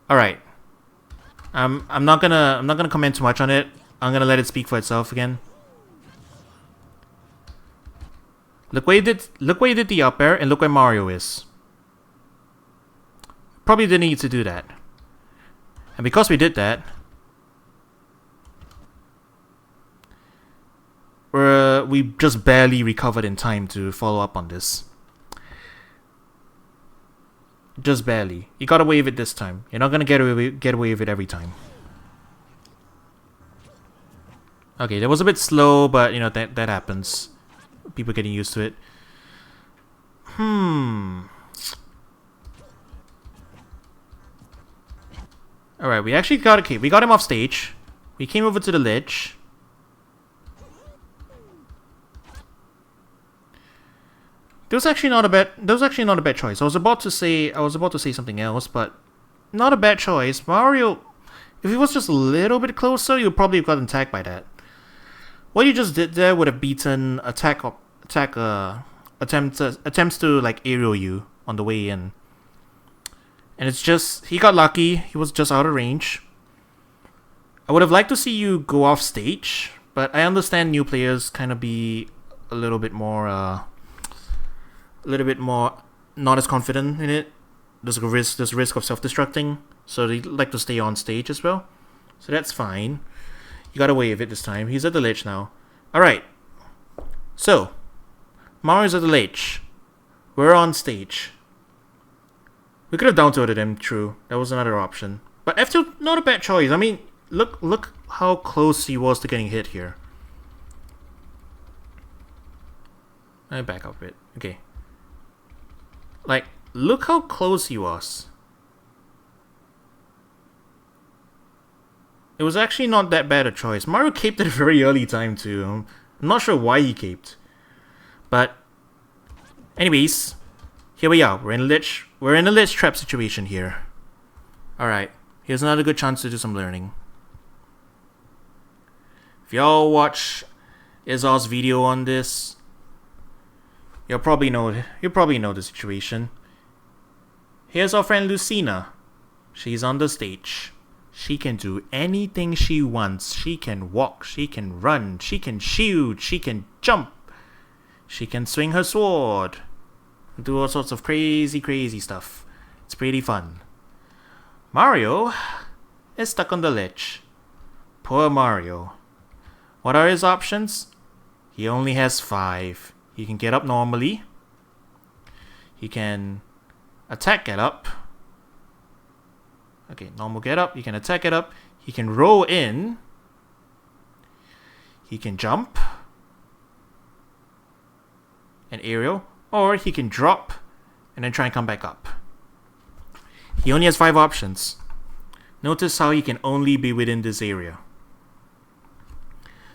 Alright. I'm not gonna comment too much on it. I'm gonna let it speak for itself again. Look where he did the up air, and look where Mario is. Probably didn't need to do that. And because we did that, we just barely recovered in time to follow up on this. Just barely. You got away with it this time. You're not gonna get away with it every time. Okay, that was a bit slow, but you know that happens. People getting used to it. Alright, we actually got we got him off stage. We came over to the ledge. That was actually not a bad choice. I was about to say something else, but not a bad choice. Mario, if he was just a little bit closer, you would probably have gotten tagged by that. What you just did there would have beaten attempts to like aerial you on the way in. And it's just, he got lucky. He was just out of range. I would have liked to see you go off stage, but I understand new players kind of be a little bit more not as confident in it. There's a risk of self-destructing, so they like to stay on stage as well. So that's fine. You got away with it this time. He's at the ledge now. Alright. So, Mario's at the ledge. We're on stage. We could have down tilted him, true. That was another option. But F tilt, not a bad choice. I mean, look how close he was to getting hit here. Let me back up a bit. Okay. Like, look how close he was. It was actually not that bad a choice. Mario caped at a very early time too. I'm not sure why he caped. But, anyways, here we are. We're in a ledge trap situation here. Alright, here's another good chance to do some learning. If y'all watch Izar's video on this, you'll probably know the situation. Here's our friend Lucina. She's on the stage. She can do anything she wants. She can walk, she can run, she can shield, she can jump. She can swing her sword. Do all sorts of crazy stuff. It's pretty fun. Mario is stuck on the ledge. Poor Mario. What are his options? He only has 5. He can get up normally. He can attack get up. Okay, normal get up. He can attack get up. He can roll in. He can jump. An aerial. Or he can drop and then try and come back up. He only has 5 options. Notice how he can only be within this area.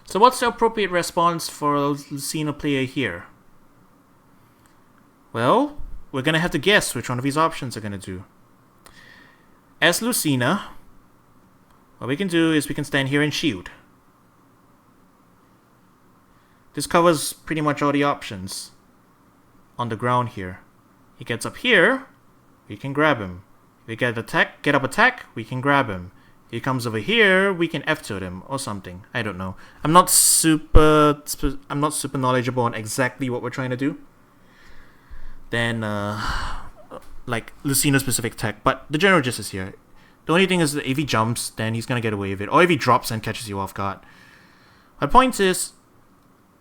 So what's the appropriate response for a Lucina player here? Well, we're going to have to guess which one of these options are going to do. As Lucina, what we can do is we can stand here and shield. This covers pretty much all the options on the ground here. He gets up here, we can grab him. If we get up attack, we can grab him. If he comes over here, we can F-tilt him or something. I don't know. I'm not super knowledgeable on exactly what we're trying to do. Then, like Lucina specific tech, but the general gist is here. The only thing is that if he jumps, then he's gonna get away with it, or if he drops and catches you off guard. My point is,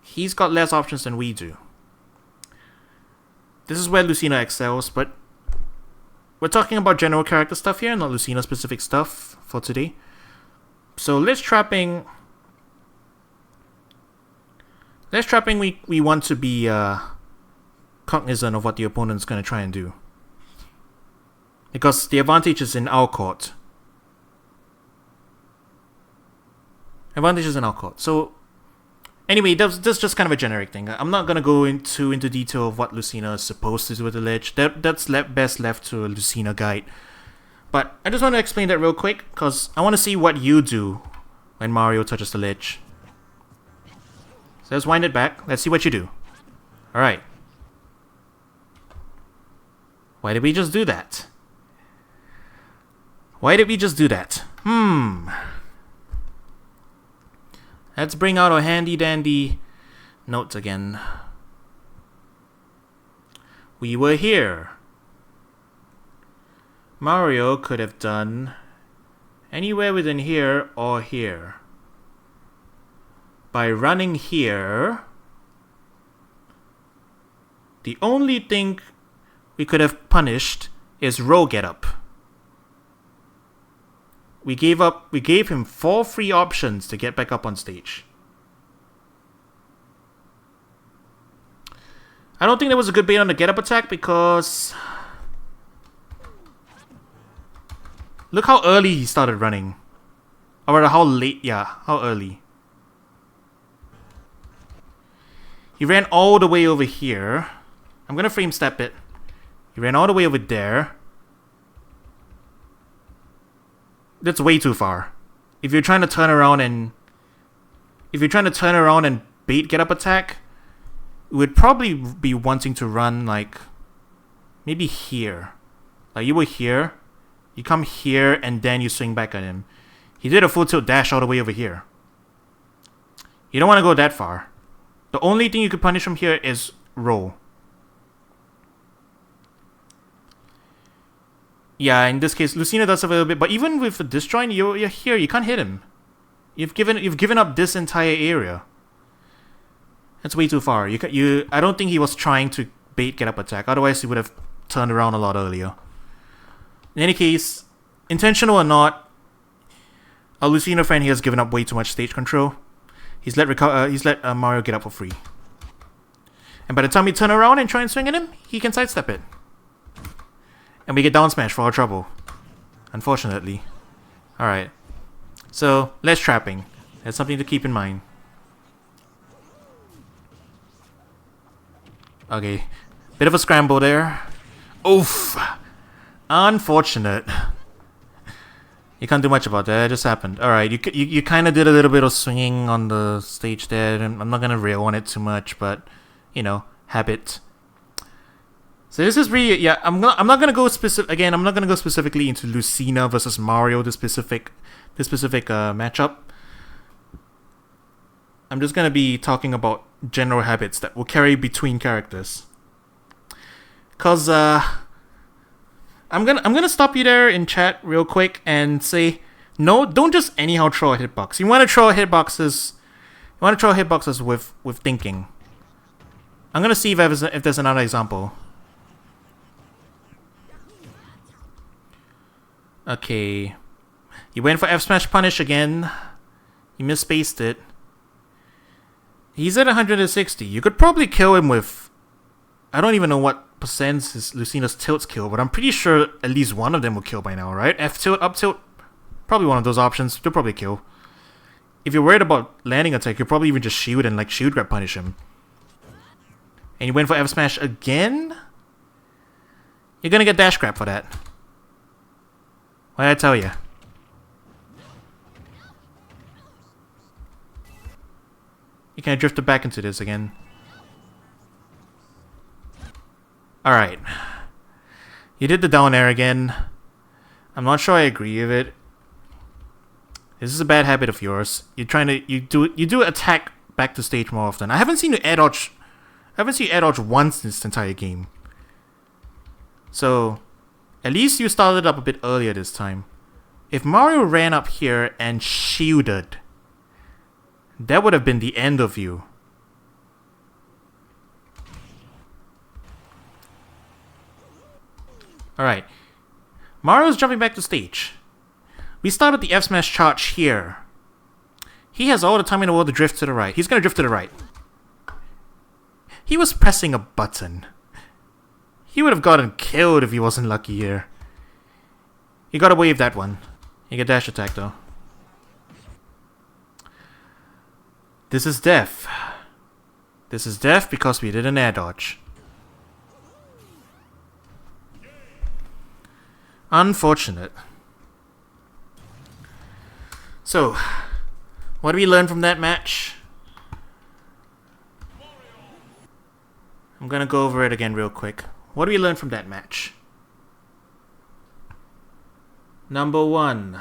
he's got less options than we do. This is where Lucina excels, but we're talking about general character stuff here, not Lucina specific stuff for today. So ledge trapping, we want to be cognizant of what the opponent's going to try and do, because the advantage is in our court. So anyway, that's just kind of a generic thing. I'm not gonna go into detail of what Lucina is supposed to do with the ledge. That's best left to a Lucina guide. But I just want to explain that real quick, because I want to see what you do when Mario touches the ledge. So let's wind it back. Let's see what you do. Alright. Why did we just do that? Let's bring out our handy dandy notes again. We were here. Mario could have done anywhere within here or here. By running here, the only thing we could have punished is row get up. We gave him 4 free options to get back up on stage. I don't think that was a good bait on the get up attack, because look how early he started running. Or rather how late, how early. He ran all the way over here. I'm gonna frame step it. He ran all the way over there. That's way too far. If you're trying to turn around and bait get up attack, you would probably be wanting to run like maybe here. Like you were here, you come here and then you swing back at him. He did a full tilt dash all the way over here. You don't want to go that far. The only thing you could punish from here is roll. Yeah, in this case, Lucina does have a little bit, but even with the disjoint, you're here. You can't hit him. You've given up this entire area. That's way too far. I don't think he was trying to bait get up attack. Otherwise, he would have turned around a lot earlier. In any case, intentional or not, our Lucina friend here has given up way too much stage control. He's let Mario get up for free. And by the time we turn around and try and swing at him, he can sidestep it. And we get down smash for our trouble. Unfortunately. Alright. So, ledge trapping. That's something to keep in mind. Okay. Bit of a scramble there. Oof! Unfortunate. You can't do much about that. It just happened. Alright, you kind of did a little bit of swinging on the stage there. And I'm not going to rail on it too much, but, you know, habit. So this is really, yeah, I'm not gonna go specifically into Lucina versus Mario, this specific matchup. I'm just gonna be talking about general habits that will carry between characters. Cause I'm gonna stop you there in chat real quick and say, no, don't just anyhow throw a hitbox. You wanna throw hitboxes with thinking. I'm gonna see if there's another example. Okay, he went for F smash punish again. He misspaced it. He's at 160. You could probably kill him with, I don't even know what percent his Lucina's tilts kill, but I'm pretty sure at least one of them will kill by now, right? F tilt, up tilt, probably one of those options. They'll probably kill. If you're worried about landing attack, you'll probably even just shield and like shield grab punish him. And you went for F smash again? You're gonna get dash grab for that. What did I tell you? You kind of drifted back into this again. Alright. You did the down air again. I'm not sure I agree with it. This is a bad habit of yours. You do attack back to stage more often. I haven't seen you Airdodge. I haven't seen you Airdodge once this entire game. So, at least you started up a bit earlier this time. If Mario ran up here and shielded, that would have been the end of you. Alright. Mario's jumping back to stage. We started the F smash charge here. He has all the time in the world to drift to the right. He's gonna drift to the right. He was pressing a button. He would have gotten killed if he wasn't lucky here. You gotta wave that one. You get dash attack though. This is death. This is death because we did an air dodge. Unfortunate. So, what do we learn from that match? I'm gonna go over it again real quick. What do we learn from that match? Number one,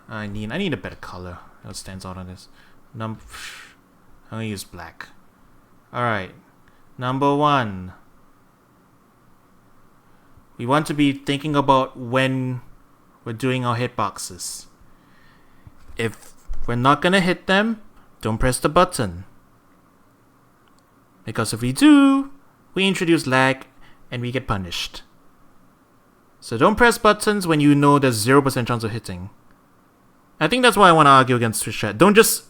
I need a better color that stands out on this. I'm gonna use black. Alright. Number one. We want to be thinking about when we're doing our hitboxes. If we're not gonna hit them, don't press the button. Because if we do, we introduce lag and we get punished. So don't press buttons when you know there's 0% chance of hitting. I think that's why I want to argue against Twitch chat. Don't just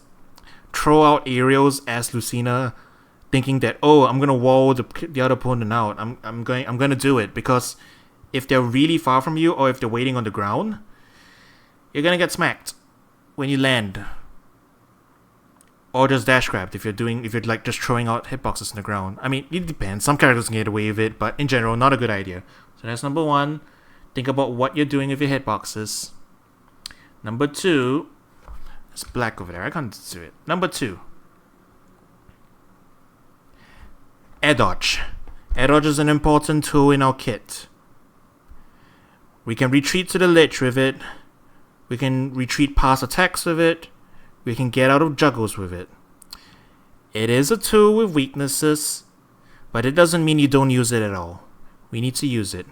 throw out aerials as Lucina, thinking that, oh, I'm gonna wall the other opponent out. I'm gonna do it, because if they're really far from you or if they're waiting on the ground, you're gonna get smacked when you land. Or just dash grabbed if you're like just throwing out hitboxes on the ground. I mean, it depends. Some characters can get away with it, but in general, not a good idea. So that's number one. Think about what you're doing with your hitboxes. Number two, it's black over there. I can't do it. Number two, Airdodge. Airdodge is an important tool in our kit. We can retreat to the ledge with it. We can retreat past attacks with it. We can get out of juggles with it. It is a tool with weaknesses, but it doesn't mean you don't use it at all. We need to use it.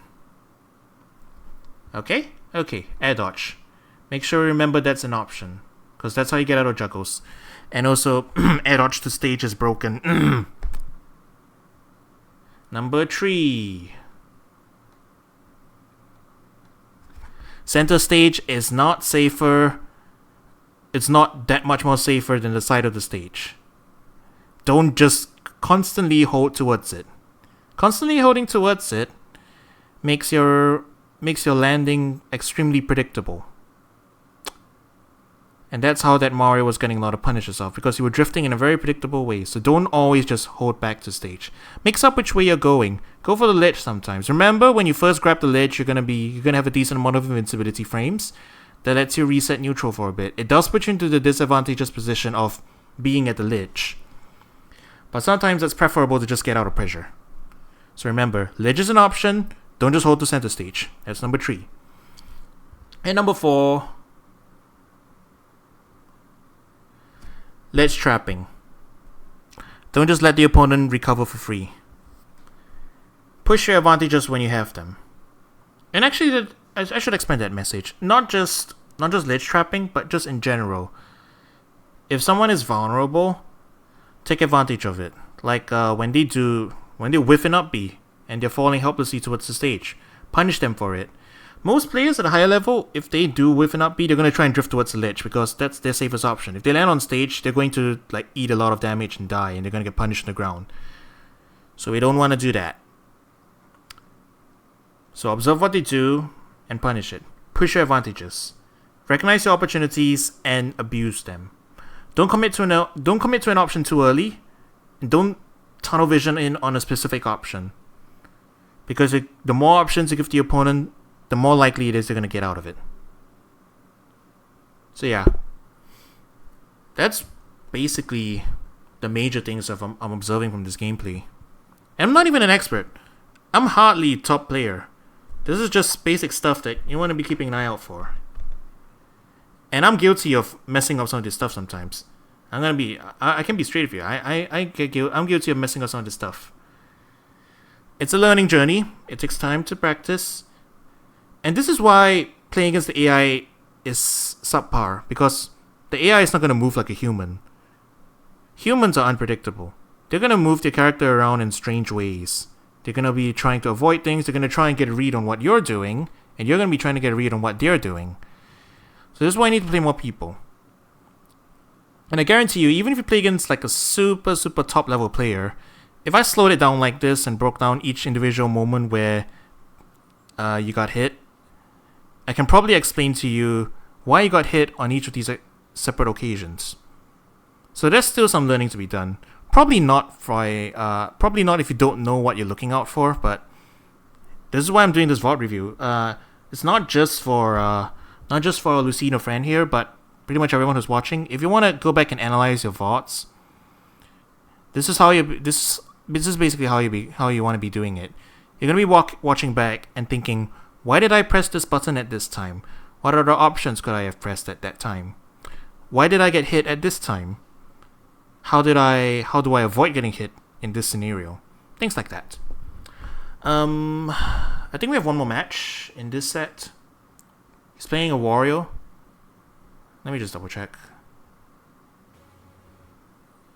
Okay? Okay, Airdodge. Make sure you remember that's an option, because that's how you get out of juggles. And also, Airdodge to stage is broken. Number three. Center stage is not safer. It's not that much more safer than the side of the stage. Don't just constantly hold towards it. Constantly holding towards it makes your landing extremely predictable. And that's how that Mario was getting a lot of punishes off, because you were drifting in a very predictable way. So don't always just hold back to stage. Mix up which way you're going. Go for the ledge sometimes. Remember, when you first grab the ledge, you're gonna have a decent amount of invincibility frames that lets you reset neutral for a bit. It does put you into the disadvantageous position of being at the ledge, but sometimes it's preferable to just get out of pressure. So remember, ledge is an option. Don't just hold to center stage. That's number three. And number four, ledge trapping. Don't just let the opponent recover for free. Push your advantages when you have them. And actually, I should expand that message. Not just ledge trapping, but just in general. If someone is vulnerable, take advantage of it. Like when they whiff an up B and they're falling helplessly towards the stage, punish them for it. Most players at a higher level, if they do whiff an up B, they're going to try and drift towards the ledge, because that's their safest option. If they land on stage, they're going to like eat a lot of damage and die, and they're going to get punished on the ground. So we don't want to do that. So observe what they do and punish it. Push your advantages. Recognize your opportunities and abuse them. Don't commit to an option too early, and don't tunnel vision in on a specific option. Because the more options you give the opponent, the more likely it is they're going to get out of it. So yeah, that's basically the major things I'm observing from this gameplay. And I'm not even an expert. I'm hardly a top player. This is just basic stuff that you want to be keeping an eye out for. And I'm guilty of messing up some of this stuff sometimes. I can be straight with you. I'm guilty of messing up some of this stuff. It's a learning journey. It takes time to practice. And this is why playing against the AI is subpar. Because the AI is not going to move like a human. Humans are unpredictable. They're going to move their character around in strange ways. They're going to be trying to avoid things. They're going to try and get a read on what you're doing. And you're going to be trying to get a read on what they're doing. So this is why I need to play more people. And I guarantee you, even if you play against like a super top level player, if I slowed it down like this and broke down each individual moment where you got hit, I can probably explain to you why you got hit on each of these separate occasions. So there's still some learning to be done. Probably not if you don't know what you're looking out for, but this is why I'm doing this VoD review. It's not just for our Lucino friend here, but pretty much everyone who's watching. If you want to go back and analyze your VoDs, this is basically how you want to be doing it. You're gonna be watching back and thinking, why did I press this button at this time? What other options could I have pressed at that time? Why did I get hit at this time? How do I avoid getting hit in this scenario? Things like that. I think we have one more match in this set. He's playing a Wario. Let me just double check.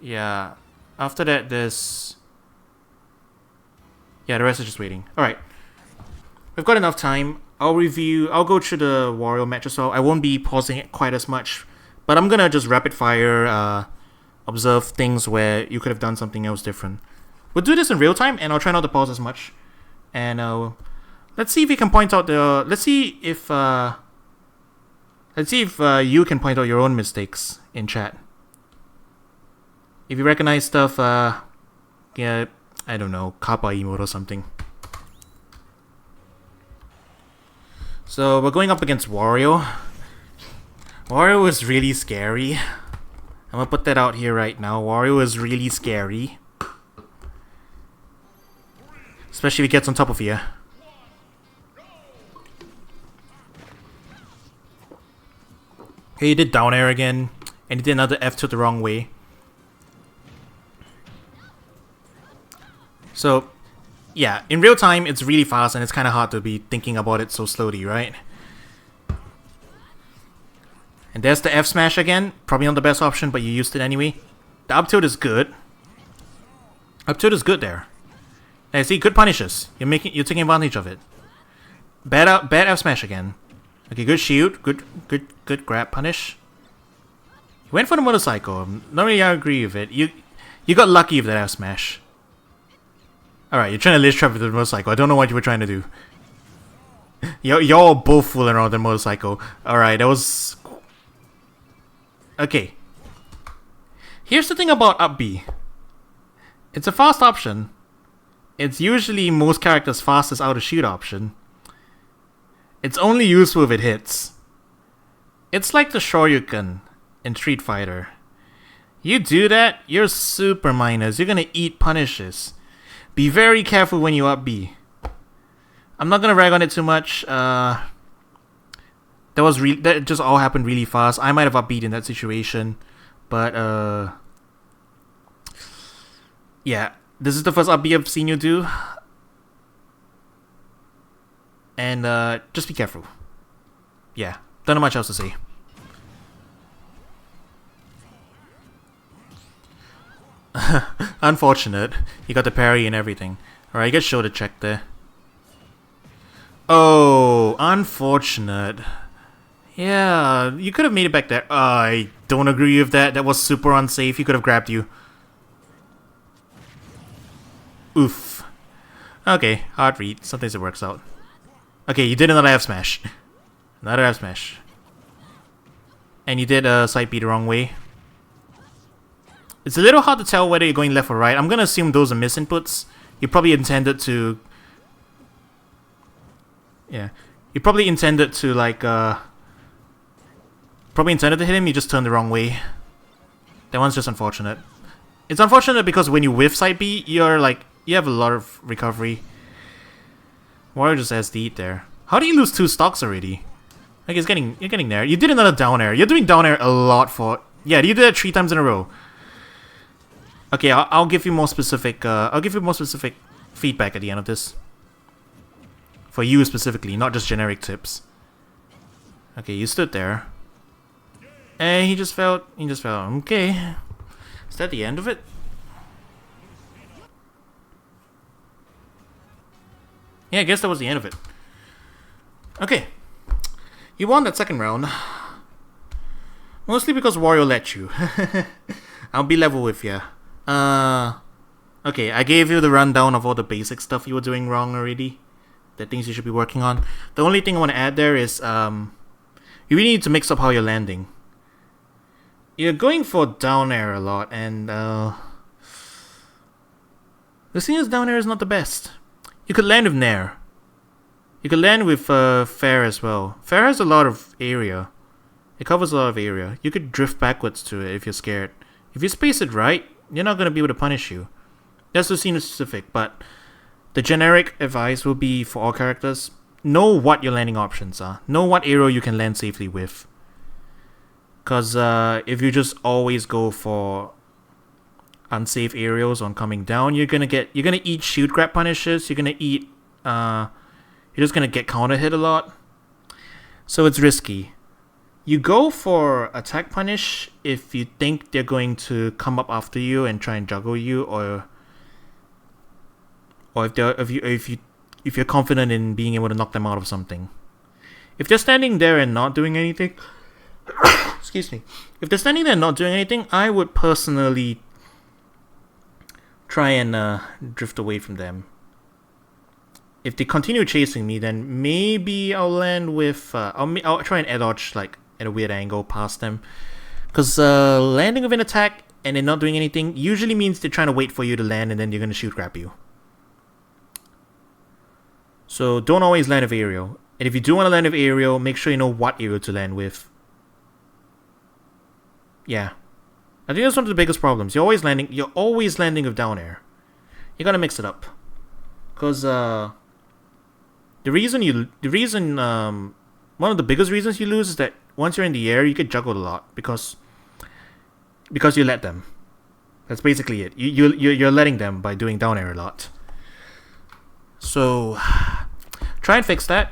Yeah. After that, there's... Yeah, the rest is just waiting. Alright. We've got enough time. I'll go through the Wario match as well. I won't be pausing it quite as much. But I'm gonna just rapid fire observe things where you could have done something else different. We'll do this in real time, and I'll try not to pause as much. And let's see if we can point out the... Let's see if you can point out your own mistakes in chat. If you recognize stuff, yeah, I don't know, Kappa emote or something. So we're going up against Wario. Wario is really scary. I'm gonna put that out here right now. Wario is really scary. Especially if he gets on top of you. Okay, he did down air again. And he did another F tilt the wrong way. So, yeah, in real time, it's really fast and it's kind of hard to be thinking about it so slowly, right? And there's the F smash again. Probably not the best option, but you used it anyway. The up tilt is good. Up tilt is good there. Now, see, good punishes. You're taking advantage of it. Bad F smash again. Okay, good shield. Good grab punish. He went for the motorcycle. I'm not really agree with it. You got lucky with that F smash. Alright, you're trying to ledge trap with the motorcycle. I don't know what you were trying to do. Y'all both fooling around with the motorcycle. Alright, that was... Okay. Here's the thing about up B. It's a fast option. It's usually most characters' fastest out of shoot option. It's only useful if it hits. It's like the Shoryuken in Street Fighter. You do that, you're super minus. You're gonna eat punishes. Be very careful when you up B. I'm not gonna rag on it too much. That just all happened really fast. I might have up B'd in that situation, but yeah, this is the first up B I've seen you do, and just be careful. Yeah, don't know much else to say. Unfortunate. You got the parry and everything. Alright, you get shoulder check there. Oh, unfortunate. Yeah, you could have made it back there. I don't agree with that. That was super unsafe. He could have grabbed you. Oof. Okay, hard read. Sometimes it works out. Okay, you did another F smash. Another F smash. And you did a side B the wrong way. It's a little hard to tell whether you're going left or right. I'm gonna assume those are misinputs. You probably intended to... Yeah. You probably intended to, like, probably intended to hit him, you just turned the wrong way. That one's just unfortunate. It's unfortunate because when you whiff side B, you're, like, you have a lot of recovery. Wario just has to eat there. How do you lose 2 stocks already? Like, you're getting there. You did another down air. You're doing down air a lot for... Yeah, you did that 3 times in a row. Okay, I'll give you more specific... I'll give you more specific feedback at the end of this. For you specifically, not just generic tips. Okay, you stood there. And he just fell. He just fell. Okay. Is that the end of it? Yeah, I guess that was the end of it. Okay. You won that second round. Mostly because Wario let you. I'll be level with you. Okay, I gave you the rundown of all the basic stuff you were doing wrong already. The things you should be working on. The only thing I want to add there is, you really need to mix up how you're landing. You're going for down air a lot, and, the thing is, down air is not the best. You could land with Nair. You could land with, Fair as well. Fair has a lot of area. It covers a lot of area. You could drift backwards to it if you're scared. If you space it right, you're not going to be able to punish you. That's the scene specific, but the generic advice will be for all characters. Know what your landing options are. Know what area you can land safely with. Because if you just always go for unsafe aerials on coming down, you're gonna eat shield grab punishes. You're gonna eat you're just gonna get counter hit a lot. So it's risky. You go for attack punish if you think they're going to come up after you and try and juggle you, or if you're confident in being able to knock them out of something. If they're standing there and not doing anything, excuse me. If they're standing there and not doing anything, I would personally try and drift away from them. If they continue chasing me, then maybe I'll land with I'll try and Airdodge like at a weird angle past them. Because landing with an attack and then not doing anything usually means they're trying to wait for you to land and then they're gonna shoot grab you. So don't always land with aerial. And if you do want to land with aerial, make sure you know what aerial to land with. Yeah. I think that's one of the biggest problems. You're always landing with down air. You gotta mix it up. Cause one of the biggest reasons you lose is that once you're in the air, you get juggled a lot because you let them. That's basically it. You're letting them by doing down air a lot. So try and fix that.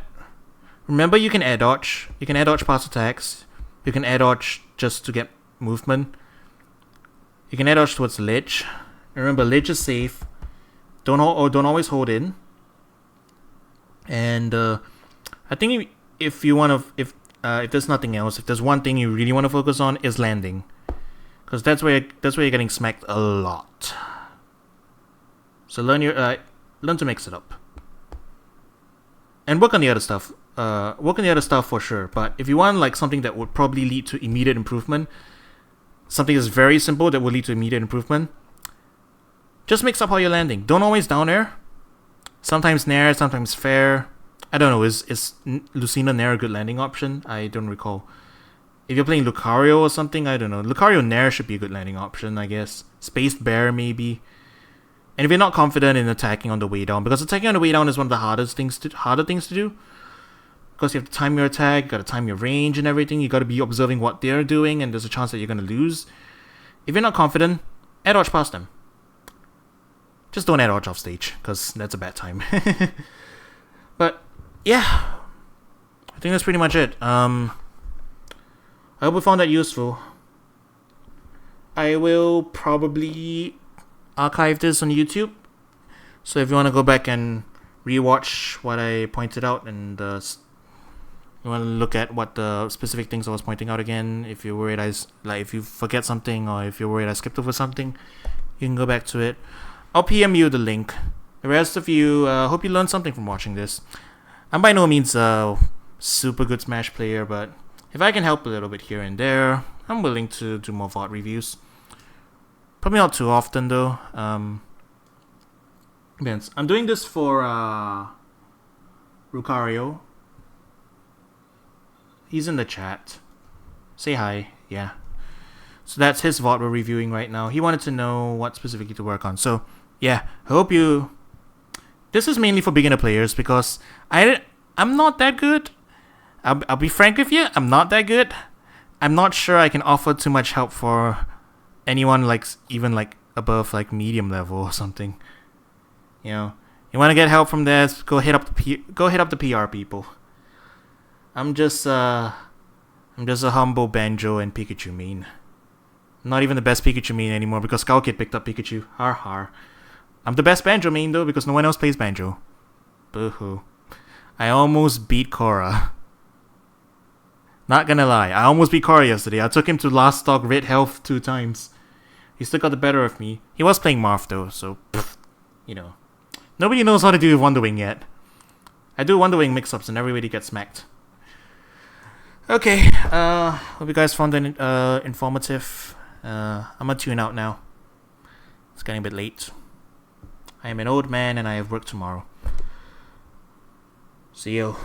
Remember, you can air dodge. You can air dodge past attacks. You can air dodge just to get movement. You can air dodge towards the ledge. Remember, ledge is safe. Don't always hold in. And I think if there's nothing else, if there's one thing you really want to focus on, is landing, because that's where you're getting smacked a lot. So learn to mix it up, and work on the other stuff. Work on the other stuff for sure. But if you want like something that would probably lead to immediate improvement, something that's very simple that will lead to immediate improvement, just mix up how you're landing. Don't always down air. Sometimes Nair, sometimes Fair. I don't know, is Lucina Nair a good landing option? I don't recall. If you're playing Lucario or something, I don't know. Lucario Nair should be a good landing option, I guess. Spaced Bear, maybe. And if you're not confident in attacking on the way down, because attacking on the way down is one of the harder things to do. Because you have to time your attack, you gotta time your range and everything. You gotta be observing what they're doing, and there's a chance that you're gonna lose. If you're not confident, air dodge past them. Just don't air dodge off stage, because that's a bad time. But yeah, I think that's pretty much it. I hope you found that useful. I will probably archive this on YouTube, so if you want to go back and rewatch what I pointed out, and you want to look at what the specific things I was pointing out again, if you're worried if you forget something, or if you're worried I skipped over something, you can go back to it. I'll PM you the link. The rest of you, hope you learned something from watching this. I'm by no means a super good Smash player, but if I can help a little bit here and there, I'm willing to do more VoD reviews. Probably not too often though. Vince, I'm doing this for Lucario. He's in the chat. Say hi. Yeah. So that's his VoD we're reviewing right now. He wanted to know what specifically to work on. So yeah, I hope you This is mainly for beginner players because I'm not that good. I'll be frank with you, I'm not that good. I'm not sure I can offer too much help for anyone like even like above like medium level or something. You know, you want to get help from there? Go hit up the PR people. I'm just a humble Banjo and Pikachu main. I'm not even the best Pikachu main anymore because Skull Kid picked up Pikachu. Har har. I'm the best Banjo main though because no one else plays Banjo. Boo-hoo. I almost beat Cora. Not gonna lie, I almost beat Cora yesterday. I took him to last stock red health 2 times. He still got the better of me. He was playing Marth though, so you know. Nobody knows how to do Wonder Wing yet. I do Wonder Wing mix-ups and everybody gets smacked. Okay, hope you guys found it informative. I'm gonna tune out now. It's getting a bit late. I am an old man and I have work tomorrow. See you.